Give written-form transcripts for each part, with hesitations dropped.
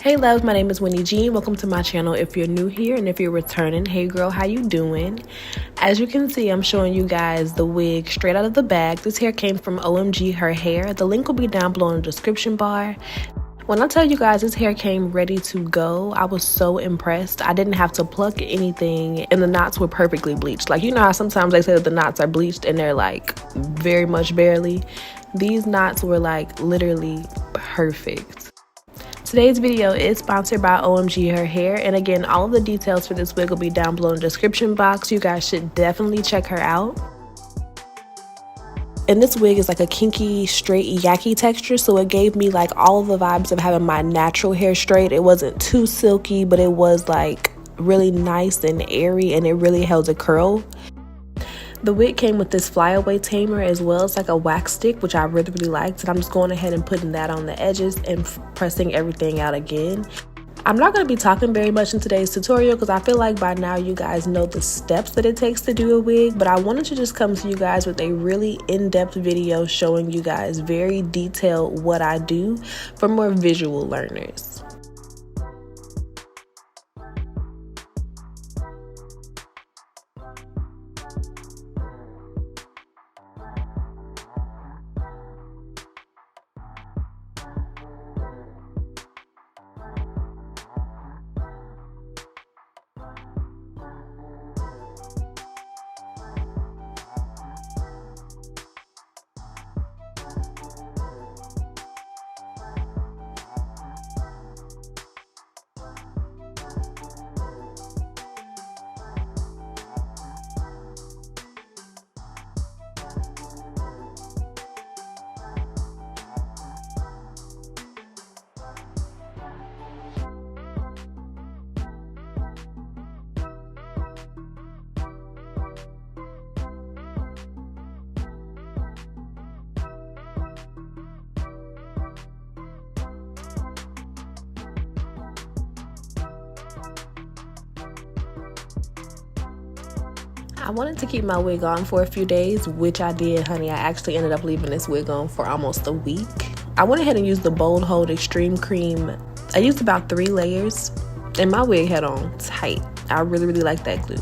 Hey loves, my name is Winnie G. Welcome to my channel if you're new here, and if you're returning, hey girl, how you doing? As you can see, I'm showing you guys the wig straight out of the bag. This hair came from 𝐏𝐫𝐤𝐝. The link will be down below in the description bar. When I tell you guys this hair came ready to go, I was so impressed. I didn't have to pluck anything, and the knots were perfectly bleached. Like, you know how sometimes they say that the knots are bleached and they're like very much barely? These knots were like literally perfect. Today's video is sponsored by 𝐏𝐫𝐤𝐝, and again, all of the details for this wig will be down below in the description box. You guys should definitely check her out. And this wig is like a kinky, straight yaki texture, so it gave me like all of the vibes of having my natural hair straight. It wasn't too silky, but it was like really nice and airy, and it really held a curl. The wig came with this flyaway tamer as well. It's like a wax stick, which I really liked, and I'm just going ahead and putting that on the edges and pressing everything out again. I'm not going to be talking very much in today's tutorial because I feel like by now you guys know the steps that it takes to do a wig, but I wanted to just come to you guys with a really in-depth video showing you guys very detailed what I do for more visual learners. I wanted to keep my wig on for a few days, which I did, honey. I actually ended up leaving this wig on for almost a week. I went ahead and used the Bold Hold Extreme Cream. I used about 3 layers, and my wig held on tight. I really like that glue.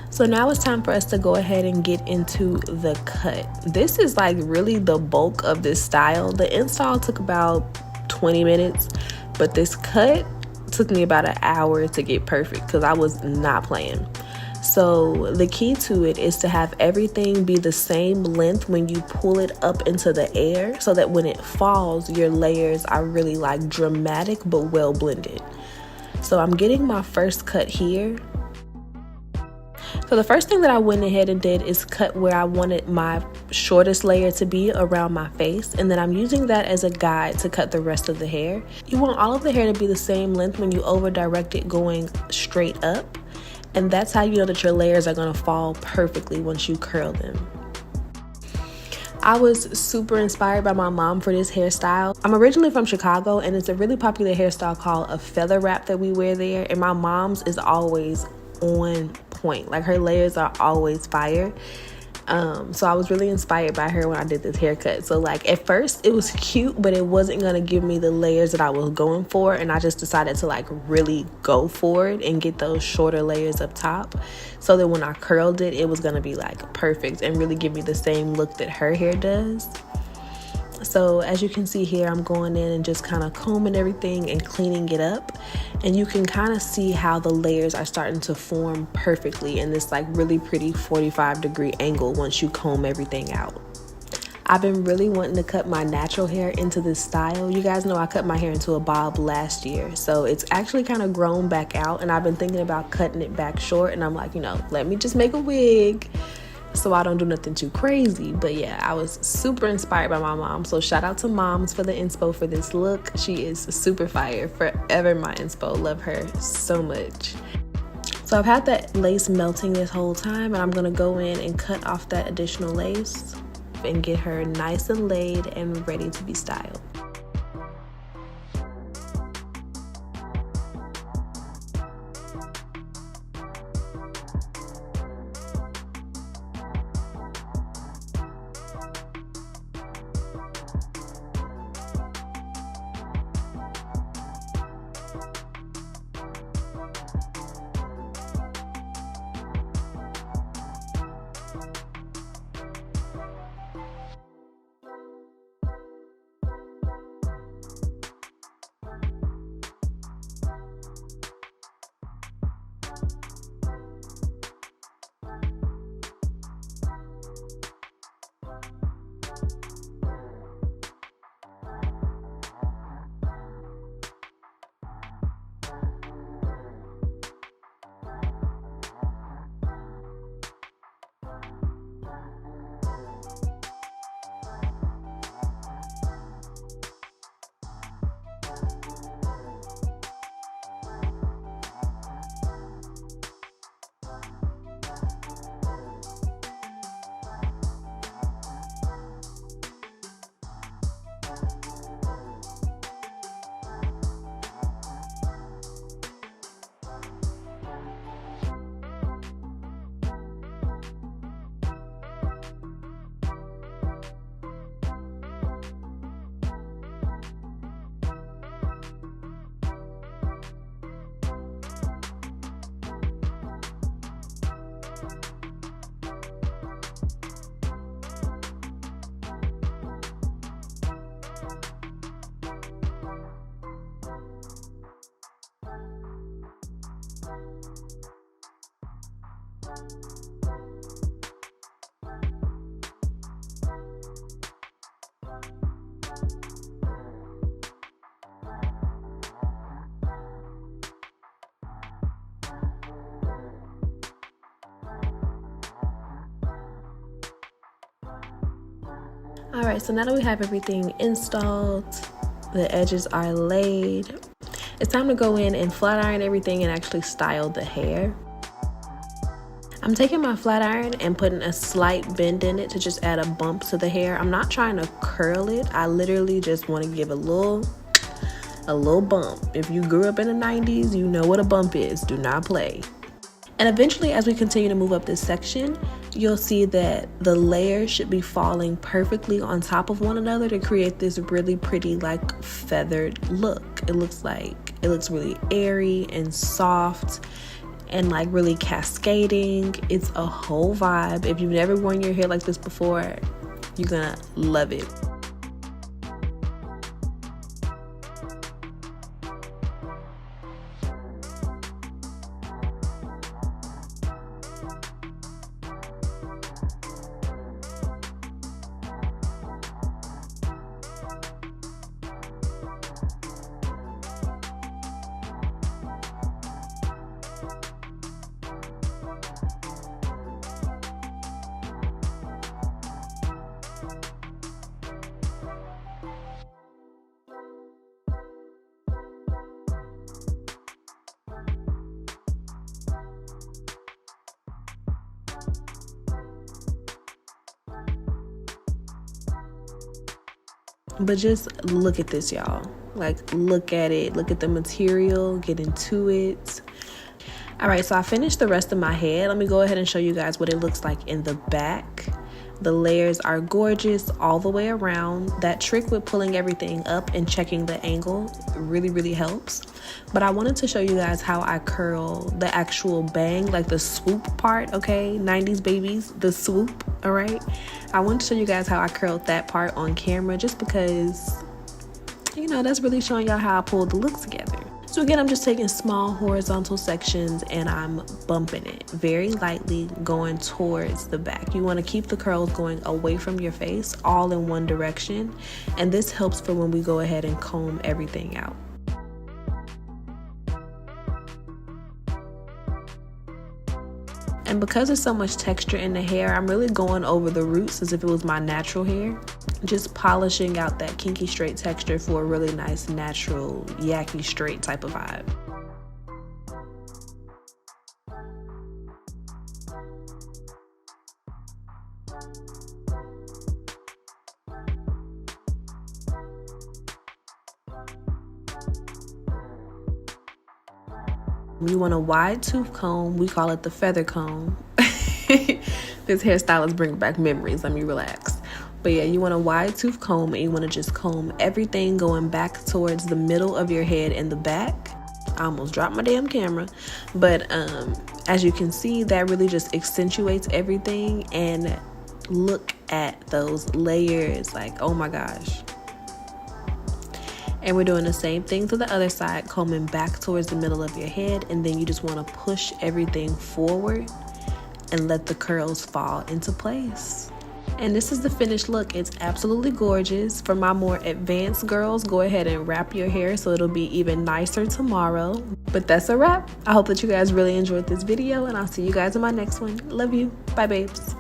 So now it's time for us to go ahead and get into the cut. This is like really the bulk of this style. The install took about 20 minutes, but this cut took me about an hour to get perfect because I was not playing. So the key to it is to have everything be the same length when you pull it up into the air, so that when it falls, your layers are really like dramatic but well blended. So I'm getting my first cut here. So the first thing that I went ahead and did is cut where I wanted my shortest layer to be around my face, and then I'm using that as a guide to cut the rest of the hair. You want all of the hair to be the same length when you over direct it going straight up, and that's how you know that your layers are going to fall perfectly once you curl them. I was super inspired by my mom for this hairstyle. I'm originally from Chicago, and it's a really popular hairstyle called a feather wrap that we wear there, and my mom's is always on point. Like, her layers are always fire. So I was really inspired by her when I did this haircut. So like at first it was cute, but it wasn't gonna give me the layers that I was going for, and I just decided to like really go for it and get those shorter layers up top, so that when I curled it, it was gonna be like perfect and really give me the same look that her hair does. So as you can see here, I'm going in and just kind of combing everything and cleaning it up, and you can kind of see how the layers are starting to form perfectly in this like really pretty 45-degree angle once you comb everything out. I've been really wanting to cut my natural hair into this style. You guys know I cut my hair into a bob last year, so it's actually kind of grown back out, and I've been thinking about cutting it back short, and I'm like, you know, let me just make a wig so I don't do nothing too crazy. But yeah, I was super inspired by my mom, so shout out to moms for the inspo for this look. She is super fire, forever my inspo. Love her so much. So I've had that lace melting this whole time, and I'm gonna go in and cut off that additional lace and get her nice and laid and ready to be styled. Alright, so now that we have everything installed, the edges are laid, it's time to go in and flat iron everything and actually style the hair. I'm taking my flat iron and putting a slight bend in it to just add a bump to the hair. I'm not trying to curl it. I literally just want to give a little bump. If you grew up in the 90s, you know what a bump is. Do not play. And eventually, as we continue to move up this section, you'll see that the layers should be falling perfectly on top of one another to create this really pretty, like, feathered look. It looks really airy and soft and like really cascading. It's a whole vibe. If you've never worn your hair like this before, you're gonna love it. But just look at this, y'all. Like, look at it. Look at the material. Get into it. All right, so I finished the rest of my head. Let me go ahead and show you guys what it looks like in the back. The layers are gorgeous all the way around. That trick with pulling everything up and checking the angle really, really helps. But I wanted to show you guys how I curl the actual bang, like the swoop part, okay? 90s babies, the swoop, all right? I want to show you guys how I curled that part on camera just because, you know, that's really showing y'all how I pulled the look together. So again, I'm just taking small horizontal sections and I'm bumping it very lightly, going towards the back. You want to keep the curls going away from your face, all in one direction. And this helps for when we go ahead and comb everything out. And because there's so much texture in the hair, I'm really going over the roots as if it was my natural hair. Just polishing out that kinky straight texture for a really nice, natural, yucky straight type of vibe. You want a wide tooth comb. We call it the feather comb. This hairstylist brings back memories. Let me relax. But yeah, you want a wide tooth comb and you want to just comb everything going back towards the middle of your head and the back. I almost dropped my damn camera. But as you can see, that really just accentuates everything. And look at those layers. Like, oh my gosh. And we're doing the same thing to the other side, combing back towards the middle of your head, and then you just want to push everything forward and let the curls fall into place. And this is the finished look. It's absolutely gorgeous. For my more advanced girls, go ahead and wrap your hair so it'll be even nicer tomorrow. But that's a wrap. I hope that you guys really enjoyed this video, and I'll see you guys in my next one. Love you. Bye, babes.